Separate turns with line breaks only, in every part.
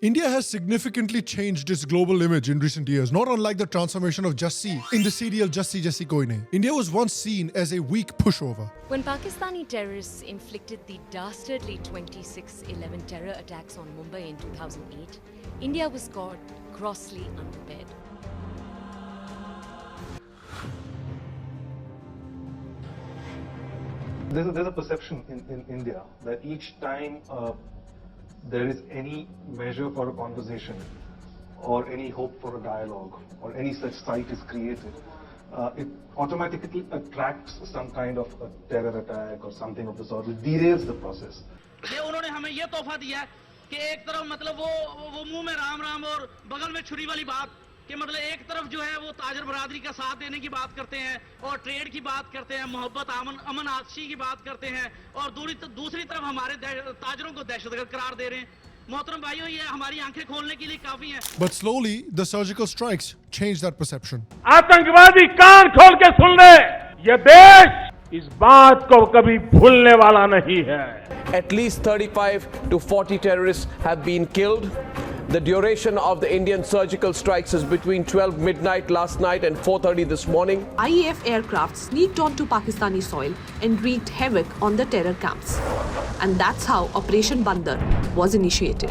India has significantly changed its global image in recent years, not unlike the transformation of Jassi in the serial Jassi Jassi Koi Nahi. India was once seen as a weak pushover.
When Pakistani terrorists inflicted the dastardly 26/11 terror attacks on Mumbai in 2008, India was caught grossly unprepared.
There's a perception in India that each time there is any measure for a conversation or any hope for a dialogue or any such site is created, it automatically attracts some kind of a terror attack or something of the sort, which derails the process.
ये उन्होंने हमें ये तोहफा दिया कि एक तरफ मतलब वो मुंह में राम राम और बगल में छुरी वाली बात कि मतलब एक तरफ जो है वो ताजर बरादरी का साथ देने की बात करते हैं और ट्रेड की बात करते हैं, मोहब्बत अमन आशी की बात करते हैं और दूसरी तरफ हमारे ताजरों को दहशतगर्द करार दे रहे हैं। मोहतरम भाइयों, ये हमारी आंखें खोलने के लिए काफी है।
But slowly, the surgical strikes changed that perception.
आतंकवादी कान खोल के सुन ले, ये देश इस बात को कभी भूलने वाला नहीं है।
At least 35 to 40 terrorists have been killed. The duration of the Indian surgical strikes is between 12 midnight last night and 4:30 this morning.
IAF aircraft sneaked onto Pakistani soil and wreaked havoc on the terror camps. And that's how Operation Bandar was initiated.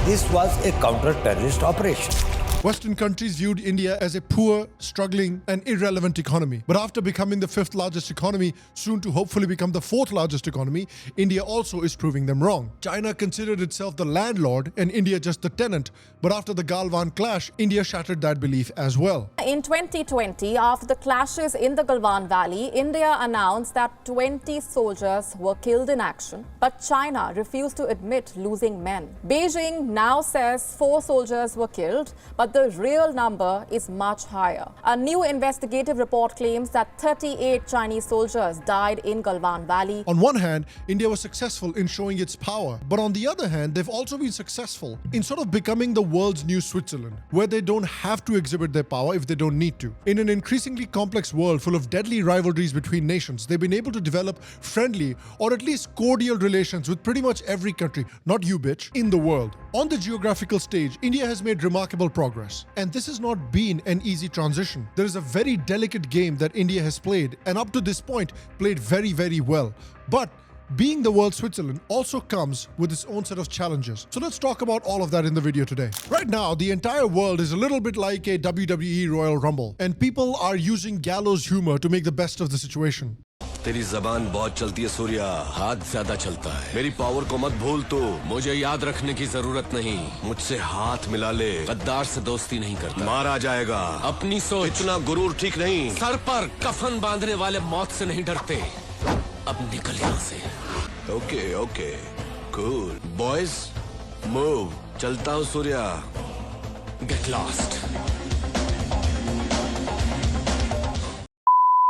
This was a counter-terrorist operation.
Western countries viewed India as a poor, struggling, and irrelevant economy. But after becoming the fifth largest economy, soon to hopefully become the fourth largest economy, India also is proving them wrong. China considered itself the landlord and India just the tenant. But after the Galwan clash, India shattered that belief as well.
In 2020, after the clashes in the Galwan Valley, India announced that 20 soldiers were killed in action. But China refused to admit losing men. Beijing now says 4 soldiers were killed, but the real number is much higher. A new investigative report claims that 38 Chinese soldiers died in Galwan Valley.
On one hand, India was successful in showing its power. But on the other hand, they've also been successful in sort of becoming the world's new Switzerland, where they don't have to exhibit their power if they don't need to. In an increasingly complex world full of deadly rivalries between nations, they've been able to develop friendly or at least cordial relations with pretty much every country, not you bitch, in the world. On the geographical stage, India has made remarkable progress. And this has not been an easy transition. There is a very delicate game that India has played, and up to this point, played very, very well. But being the world's Switzerland also comes with its own set of challenges. So let's talk about all of that in the video today. Right now, the entire world is a little bit like a WWE Royal Rumble, and people are using gallows humor to make the best of the situation.
तेरी जबान बहुत चलती है सूर्या, हाथ ज्यादा चलता है। मेरी पावर को मत भूल तू, मुझे याद रखने की जरूरत नहीं। मुझसे हाथ मिला ले, गद्दार से दोस्ती नहीं करता, मारा जाएगा। अपनी सोच, इतना गुरूर ठीक नहीं। सर पर कफन बांधने वाले मौत से नहीं डरते। अब निकल यहाँ से। Okay okay, cool boys, move. चलता हूँ Surya, get lost.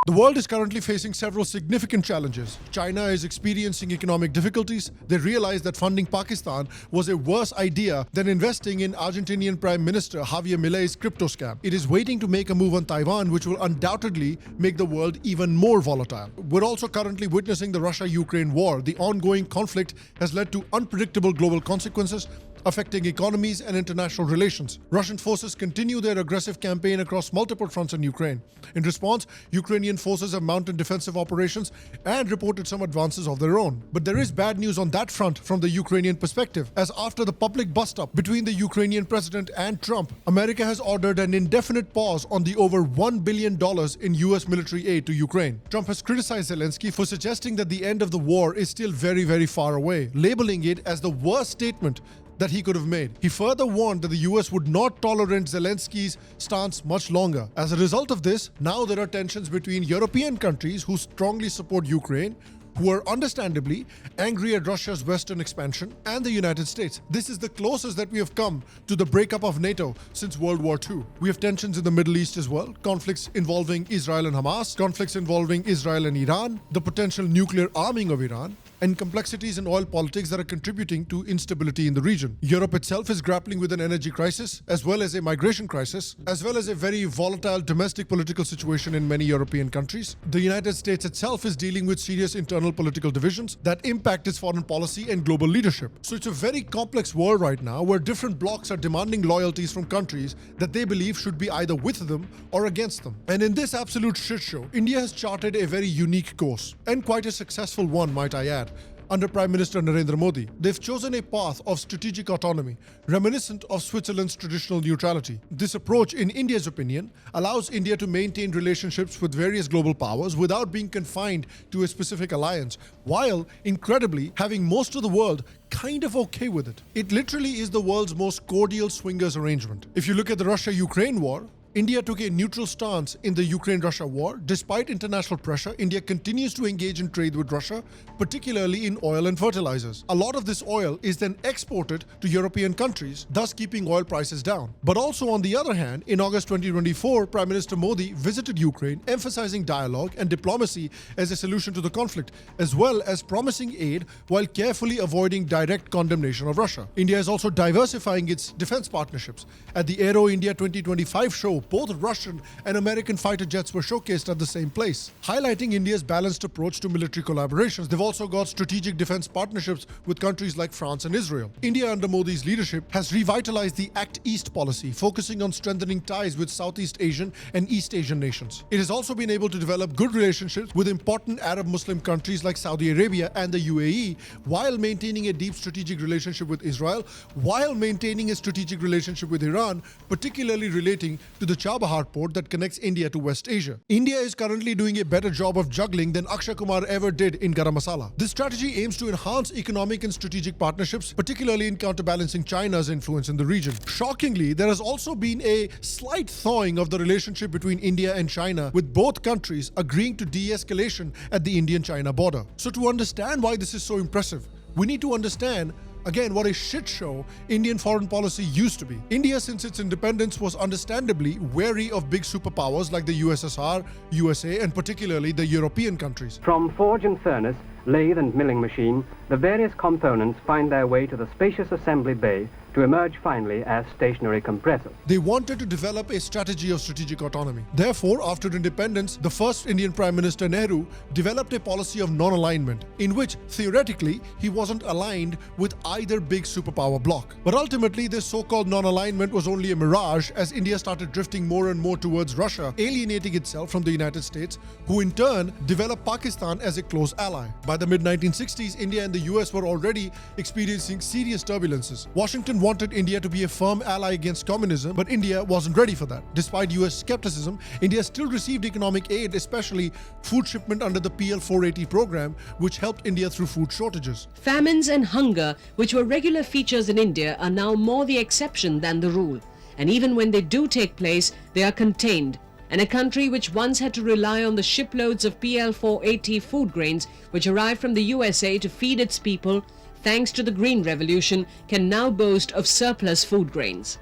The world is currently facing several significant challenges. China is experiencing economic difficulties. They realize that funding Pakistan was a worse idea than investing in Argentinian Prime Minister Javier Milei's crypto scam. It is waiting to make a move on Taiwan, which will undoubtedly make the world even more volatile. We're also currently witnessing the Russia-Ukraine war. The ongoing conflict has led to unpredictable global consequences, affecting economies and international relations. Russian forces continue their aggressive campaign across multiple fronts in Ukraine. In response, Ukrainian forces have mounted defensive operations and reported some advances of their own. But there is bad news on that front from the Ukrainian perspective, as after the public bust-up between the Ukrainian president and Trump, America has ordered an indefinite pause on the over $1 billion in US military aid to Ukraine. Trump has criticized Zelensky for suggesting that the end of the war is still very, very far away, labeling it as the worst statement that he could have made. He further warned that the US would not tolerate Zelensky's stance much longer. As a result of this, now there are tensions between European countries who strongly support Ukraine, who are understandably angry at Russia's western expansion, and the United States. This is the closest that we have come to the breakup of NATO since World War II. We have tensions in the Middle East as well, conflicts involving Israel and Hamas, conflicts involving Israel and Iran, the potential nuclear arming of Iran, and complexities in oil politics that are contributing to instability in the region. Europe itself is grappling with an energy crisis, as well as a migration crisis, as well as a very volatile domestic political situation in many European countries. The United States itself is dealing with serious internal political divisions that impact its foreign policy and global leadership. So it's a very complex world right now where different blocs are demanding loyalties from countries that they believe should be either with them or against them. And in this absolute shit show, India has charted a very unique course, and quite a successful one, might I add. Under Prime Minister Narendra Modi, they've chosen a path of strategic autonomy, reminiscent of Switzerland's traditional neutrality. This approach, in India's opinion, allows India to maintain relationships with various global powers without being confined to a specific alliance, while, incredibly, having most of the world kind of okay with it. It literally is the world's most cordial swingers arrangement. If you look at the Russia-Ukraine war, India took a neutral stance in the Ukraine-Russia war. Despite international pressure, India continues to engage in trade with Russia, particularly in oil and fertilizers. A lot of this oil is then exported to European countries, thus keeping oil prices down. But also on the other hand, in August 2024, Prime Minister Modi visited Ukraine, emphasizing dialogue and diplomacy as a solution to the conflict, as well as promising aid while carefully avoiding direct condemnation of Russia. India is also diversifying its defense partnerships. At the Aero India 2025 show, both Russian and American fighter jets were showcased at the same place, highlighting India's balanced approach to military collaborations. They've also got strategic defense partnerships with countries like France and Israel. India, under Modi's leadership, has revitalized the Act East policy, focusing on strengthening ties with Southeast Asian and East Asian nations. It has also been able to develop good relationships with important Arab Muslim countries like Saudi Arabia and the UAE, while maintaining a deep strategic relationship with Israel, while maintaining a strategic relationship with Iran, particularly relating to the Chabahar port that connects India to West Asia. India is currently doing a better job of juggling than Akshay Kumar ever did in Garam Masala. This strategy aims to enhance economic and strategic partnerships, particularly in counterbalancing China's influence in the region. Shockingly, there has also been a slight thawing of the relationship between India and China, with both countries agreeing to de-escalation at the Indian-China border. So to understand why this is so impressive, we need to understand again what a shit show Indian foreign policy used to be. India, since its independence, was understandably wary of big superpowers like the USSR, USA, and particularly the European countries.
From forge and furnace, lathe and milling machine, the various components find their way to the spacious assembly bay to emerge finally as stationary compressors.
They wanted to develop a strategy of strategic autonomy. Therefore, after independence, the first Indian Prime Minister Nehru developed a policy of non-alignment, in which theoretically he wasn't aligned with either big superpower bloc. But ultimately, this so-called non-alignment was only a mirage as India started drifting more and more towards Russia, alienating itself from the United States, who in turn developed Pakistan as a close ally. By the mid-1960s, India and the US were already experiencing serious turbulences. Washington wanted India to be a firm ally against communism, but India wasn't ready for that. Despite US skepticism, India still received economic aid, especially food shipment under the PL 480 program, which helped India through food shortages.
Famines and hunger, which were regular features in India, are now more the exception than the rule. And even when they do take place, they are contained. And a country which once had to rely on the shiploads of PL 480 food grains, which arrived from the USA to feed its people, thanks to the Green Revolution, can now boast of surplus food grains.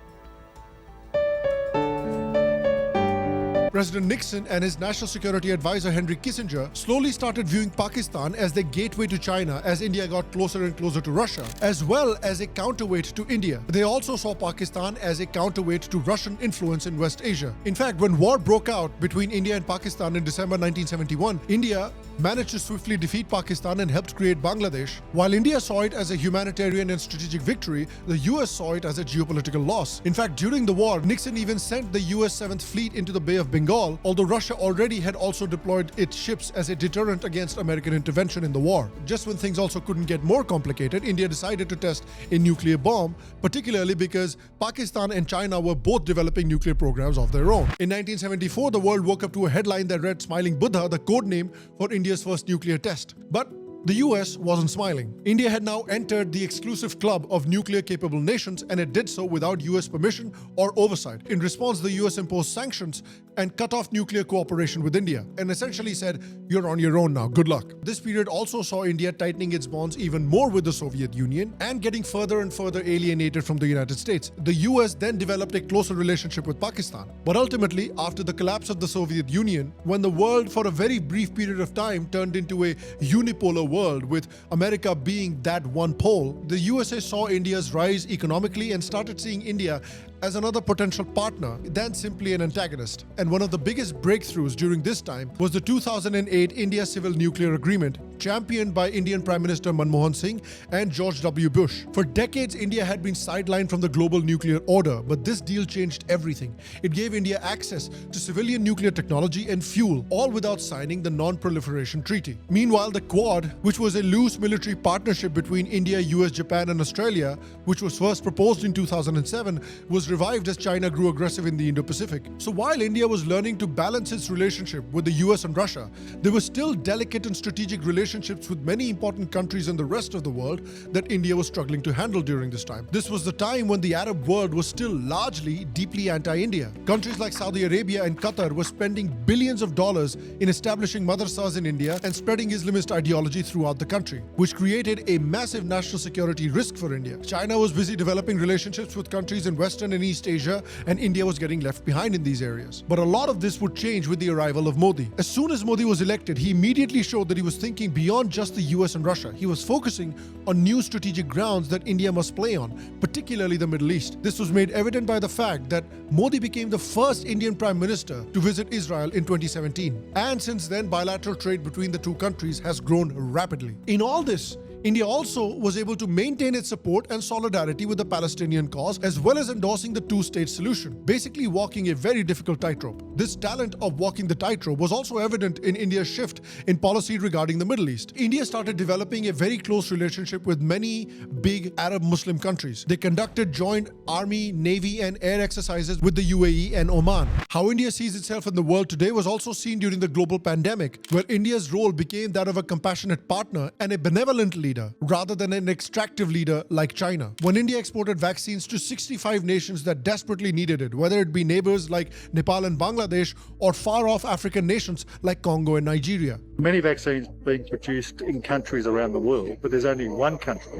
President Nixon and his national security advisor Henry Kissinger slowly started viewing Pakistan as their gateway to China as India got closer and closer to Russia, as well as a counterweight to India. They also saw Pakistan as a counterweight to Russian influence in West Asia. In fact, when war broke out between India and Pakistan in December 1971, India managed to swiftly defeat Pakistan and helped create Bangladesh. While India saw it as a humanitarian and strategic victory, the US saw it as a geopolitical loss. In fact, during the war, Nixon even sent the US 7th Fleet into the Bay of Bengal, although Russia already had also deployed its ships as a deterrent against American intervention in the war. Just when things also couldn't get more complicated, India decided to test a nuclear bomb, particularly because Pakistan and China were both developing nuclear programs of their own. In 1974, the world woke up to a headline that read Smiling Buddha, the code name for India's first nuclear test. But the US wasn't smiling. India had now entered the exclusive club of nuclear-capable nations, and it did so without US permission or oversight. In response, the US imposed sanctions and cut off nuclear cooperation with India, and essentially said, "You're on your own now, good luck." This period also saw India tightening its bonds even more with the Soviet Union and getting further and further alienated from the United States. The US then developed a closer relationship with Pakistan. But ultimately, after the collapse of the Soviet Union, when the world for a very brief period of time turned into a unipolar world, with America being that one pole, the USA saw India's rise economically and started seeing India as another potential partner than simply an antagonist. And one of the biggest breakthroughs during this time was the 2008 India Civil Nuclear Agreement, championed by Indian Prime Minister Manmohan Singh and George W. Bush. For decades, India had been sidelined from the global nuclear order, but this deal changed everything. It gave India access to civilian nuclear technology and fuel, all without signing the Non-Proliferation Treaty. Meanwhile, the Quad, which was a loose military partnership between India, US, Japan and Australia, which was first proposed in 2007, was revived as China grew aggressive in the Indo-Pacific. So while India was learning to balance its relationship with the US and Russia, there were still delicate and strategic relationships with many important countries in the rest of the world that India was struggling to handle during this time. This was the time when the Arab world was still largely deeply anti-India. Countries like Saudi Arabia and Qatar were spending billions of dollars in establishing madrasas in India and spreading Islamist ideology throughout the country, which created a massive national security risk for India. China was busy developing relationships with countries in Western and East Asia, and India was getting left behind in these areas. But a lot of this would change with the arrival of Modi. As soon as Modi was elected, he immediately showed that he was thinking beyond just the US and Russia. He was focusing on new strategic grounds that India must play on, particularly the Middle East. This was made evident by the fact that Modi became the first Indian Prime Minister to visit Israel in 2017. And since then, bilateral trade between the two countries has grown rapidly. In all this, India also was able to maintain its support and solidarity with the Palestinian cause, as well as endorsing the two-state solution, basically walking a very difficult tightrope. This talent of walking the tightrope was also evident in India's shift in policy regarding the Middle East. India started developing a very close relationship with many big Arab Muslim countries. They conducted joint army, navy and air exercises with the UAE and Oman. How India sees itself in the world today was also seen during the global pandemic, where India's role became that of a compassionate partner and a benevolent leader, rather than an extractive leader like China. When India exported vaccines to 65 nations that desperately needed it, whether it be neighbors like Nepal and Bangladesh or far-off African nations like Congo and Nigeria.
Many vaccines being produced in countries around the world, but there's only one country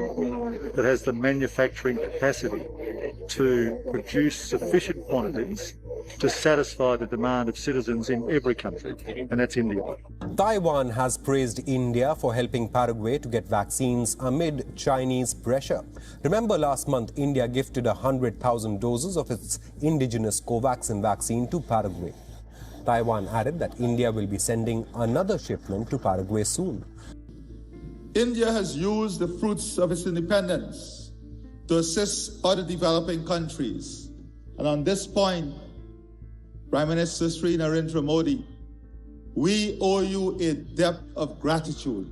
that has the manufacturing capacity to produce sufficient quantities to satisfy the demand of citizens in every country, and that's India.
Taiwan has praised India for helping Paraguay to get vaccines amid Chinese pressure. Remember, last month, India gifted 100,000 doses of its indigenous Covaxin vaccine to Paraguay. Taiwan added that India will be sending another shipment to Paraguay soon.
India has used the fruits of its independence to assist other developing countries. And on this point, Prime Minister Sri Narendra Modi, we owe you a debt of gratitude.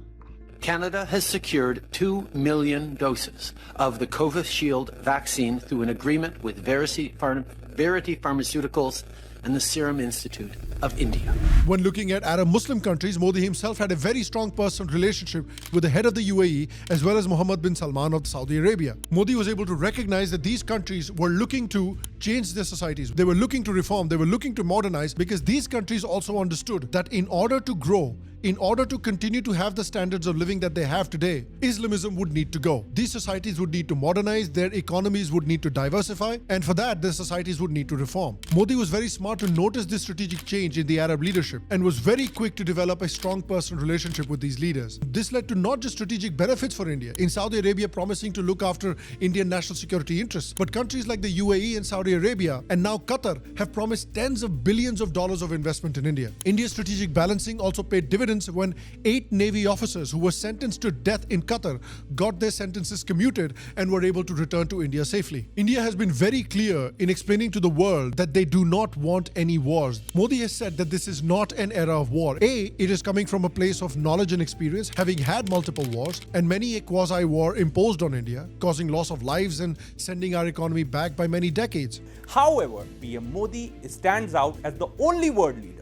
Canada has secured 2 million doses of the Covishield vaccine through an agreement with Verity Pharmaceuticals and the Serum Institute of India.
When looking at Arab Muslim countries, Modi himself had a very strong personal relationship with the head of the UAE as well as Mohammed bin Salman of Saudi Arabia. Modi was able to recognize that these countries were looking to change their societies. They were looking to reform, they were looking to modernize, because these countries also understood that in order to grow, in order to continue to have the standards of living that they have today, Islamism would need to go. These societies would need to modernize, their economies would need to diversify, and for that, their societies would need to reform. Modi was very smart to notice this strategic change in the Arab leadership and was very quick to develop a strong personal relationship with these leaders. This led to not just strategic benefits for India, in Saudi Arabia promising to look after Indian national security interests, but countries like the UAE and Saudi Arabia and now Qatar have promised tens of billions of dollars of investment in India. India's strategic balancing also paid dividends when 8 Navy officers who were sentenced to death in Qatar got their sentences commuted and were able to return to India safely. India has been very clear in explaining to the world that they do not want any wars. Modi has said that this is not an era of war. It is coming from a place of knowledge and experience, having had multiple wars and many a quasi-war imposed on India, causing loss of lives and sending our economy back by many decades.
However, PM Modi stands out as the only world leader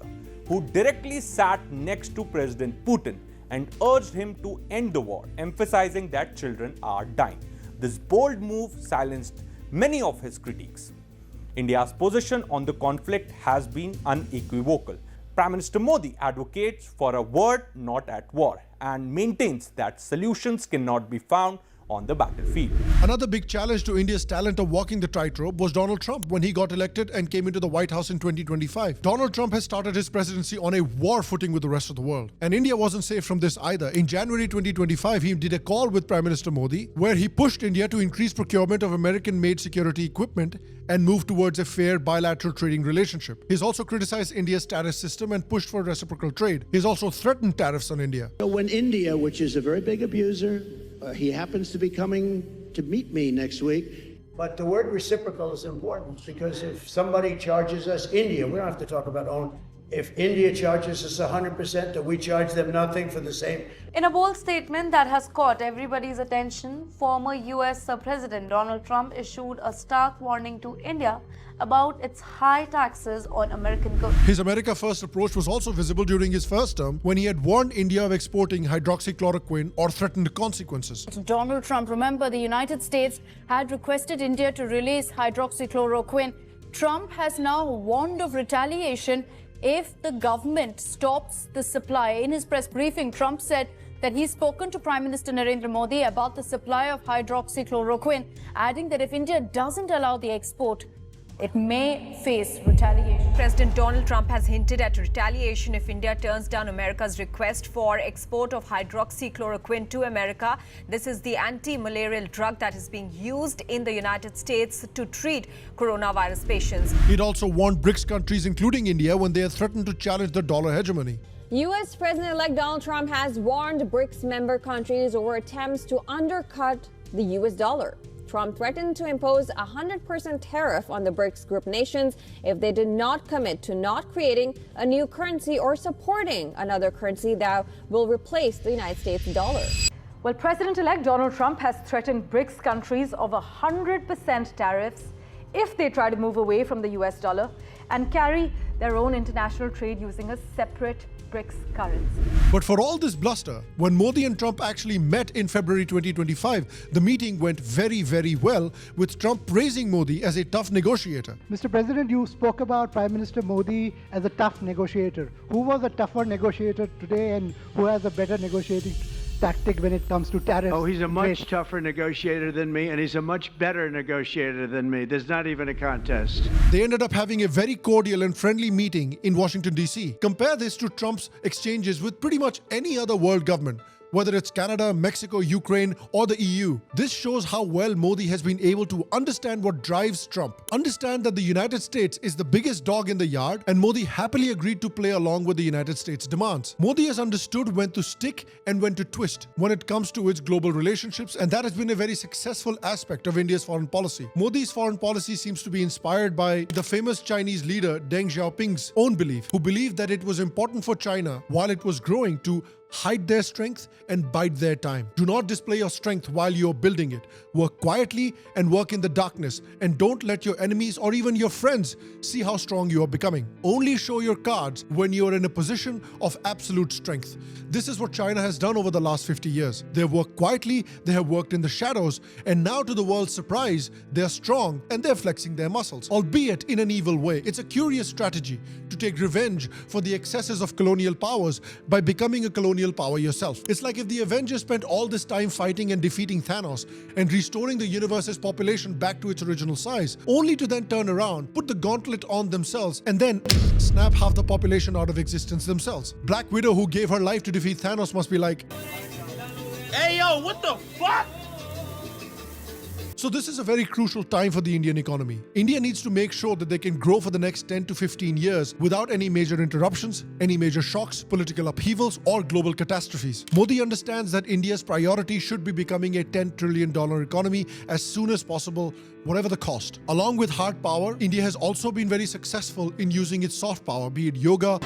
who directly sat next to President Putin and urged him to end the war, emphasizing that children are dying. This bold move silenced many of his critics. India's position on the conflict has been unequivocal. Prime Minister Modi advocates for a word not at war and maintains that solutions cannot be found on the battlefield.
Another big challenge to India's talent of walking the tightrope was Donald Trump when he got elected and came into the White House in 2025. Donald Trump has started his presidency on a war footing with the rest of the world. And India wasn't safe from this either. In January 2025, he did a call with Prime Minister Modi where he pushed India to increase procurement of American-made security equipment and move towards a fair bilateral trading relationship. He's also criticized India's tariff system and pushed for reciprocal trade. He's also threatened tariffs on India.
When India, which is a very big abuser, he happens to be coming to meet me next week. But the word reciprocal is important because if somebody charges us, India, we don't have to talk about own. If India charges us 100%, then we charge them nothing for the same.
In a bold statement that has caught everybody's attention, former US President Donald Trump issued a stark warning to India about its high taxes on American goods.
His America First approach was also visible during his first term when he had warned India of exporting hydroxychloroquine or threatened consequences.
Donald Trump, remember, the United States had requested India to release hydroxychloroquine. Trump has now warned of retaliation if the government stops the supply. In his press briefing, Trump said that he's spoken to Prime Minister Narendra Modi about the supply of hydroxychloroquine, adding that if India doesn't allow the export, it may face retaliation.
President Donald Trump has hinted at retaliation if India turns down America's request for export of hydroxychloroquine to America. This is the anti-malarial drug that is being used in the United States to treat coronavirus patients.
He'd also warned BRICS countries, including India, when they had threatened to challenge the dollar hegemony.
U.S. President-elect Donald Trump has warned BRICS member countries over attempts to undercut the U.S. dollar. Trump threatened to impose a 100% tariff on the BRICS group nations if they did not commit to not creating a new currency or supporting another currency that will replace the United States dollar.
Well, President-elect Donald Trump has threatened BRICS countries of 100% tariffs if they try to move away from the US dollar and carry their own international trade using a separate BRICS currency.
But for all this bluster, when Modi and Trump actually met in February 2025, the meeting went very, very well, with Trump praising Modi as a tough negotiator.
Mr. President, you spoke about Prime Minister Modi as a tough negotiator. Who was a tougher negotiator today and who has a better negotiating tactic when it comes to tariffs?
Oh, he's a much tougher negotiator than me, and he's a much better negotiator than me. There's not even a contest.
They ended up having a very cordial and friendly meeting in Washington, D.C. Compare this to Trump's exchanges with pretty much any other world government, whether it's Canada, Mexico, Ukraine, or the EU. This shows how well Modi has been able to understand what drives Trump, understand that the United States is the biggest dog in the yard, and Modi happily agreed to play along with the United States' demands. Modi has understood when to stick and when to twist when it comes to its global relationships, and that has been a very successful aspect of India's foreign policy. Modi's foreign policy seems to be inspired by the famous Chinese leader Deng Xiaoping's own belief, who believed that it was important for China, while it was growing, to hide their strength and bide their time. Do not display your strength while you're building it. Work quietly and work in the darkness, and don't let your enemies or even your friends see how strong you are becoming. Only show your cards when you are in a position of absolute strength. This is what China has done over the last 50 years. They have worked quietly, they have worked in the shadows, and now to the world's surprise, they're strong and they're flexing their muscles, albeit in an evil way. It's a curious strategy to take revenge for the excesses of colonial powers by becoming a colonial power yourself. It's like if the Avengers spent all this time fighting and defeating Thanos and restoring the universe's population back to its original size, only to then turn around, put the gauntlet on themselves, and then snap half the population out of existence themselves. Black Widow, who gave her life to defeat Thanos, must be like,
hey yo, what the fuck?
So this is a very crucial time for the Indian economy. India needs to make sure that they can grow for the next 10 to 15 years without any major interruptions, any major shocks, political upheavals, or global catastrophes. Modi understands that India's priority should be becoming a $10 trillion economy as soon as possible, whatever the cost. Along with hard power, India has also been very successful in using its soft power, be it yoga.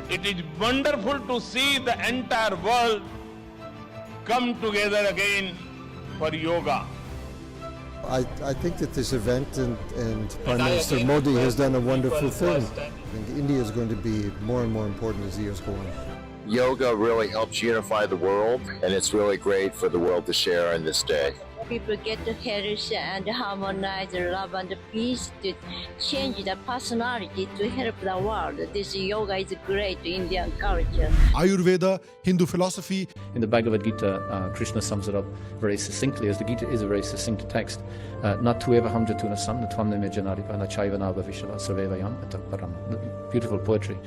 It is wonderful to see the entire world come together again for yoga.
I think that this event and Prime Minister Modi has done a wonderful thing. I think India is going to be more and more important as the years go on.
Yoga really helps unify the world, and it's really great for the world to share on this day.
people get health and harmonize love and peace to change the personality to help the world. This yoga is great Indian culture.
Ayurveda, Hindu philosophy.
In the Bhagavad Gita, Krishna sums it up very succinctly, as the Gita is a very succinct text. Natueva hamjatuna sam natvam nime janaripa nachaiva nava vishava sarvevayam ataparam. Beautiful poetry.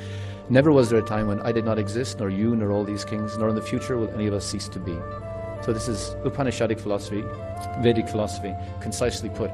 Never was there a time when I did not exist, nor you, nor all these kings, nor in the future will any of us cease to be. So this is Upanishadic philosophy, Vedic philosophy, concisely put.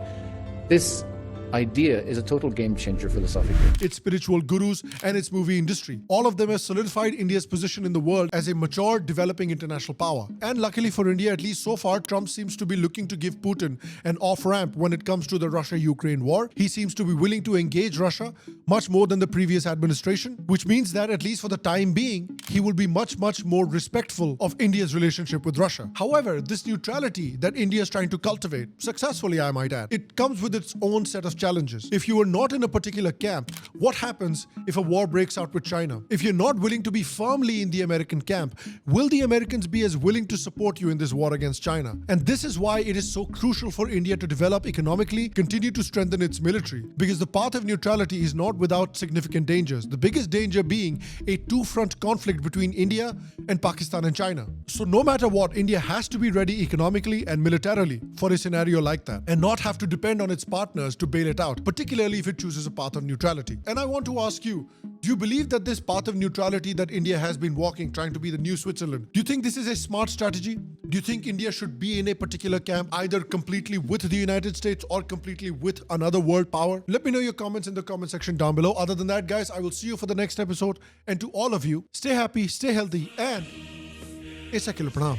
This idea is a total game changer philosophically.
Its spiritual gurus and its movie industry. All of them have solidified India's position in the world as a mature, developing international power. And luckily for India, at least so far, Trump seems to be looking to give Putin an off-ramp when it comes to the Russia-Ukraine war. He seems to be willing to engage Russia much more than the previous administration, which means that at least for the time being, he will be much more respectful of India's relationship with Russia. However, this neutrality that India is trying to cultivate, successfully I might add, it comes with its own set of challenges. If you are not in a particular camp, what happens if a war breaks out with China? If you're not willing to be firmly in the American camp, will the Americans be as willing to support you in this war against China? And this is why it is so crucial for India to develop economically, continue to strengthen its military, because the path of neutrality is not without significant dangers. The biggest danger being a two-front conflict between India and Pakistan and China. So no matter what, India has to be ready economically and militarily for a scenario like that, and not have to depend on its partners to bail it out, particularly if it chooses a path of neutrality. And I want to ask you, do you believe that this path of neutrality that India has been walking, trying to be the new Switzerland, do you think this is a smart strategy? Do you think India should be in a particular camp, either completely with the United States or completely with another world power? Let me know your comments in the comment section down below. Other than that, guys, I will see you for the next episode. And to all of you, stay happy, stay healthy, and a secular pranam.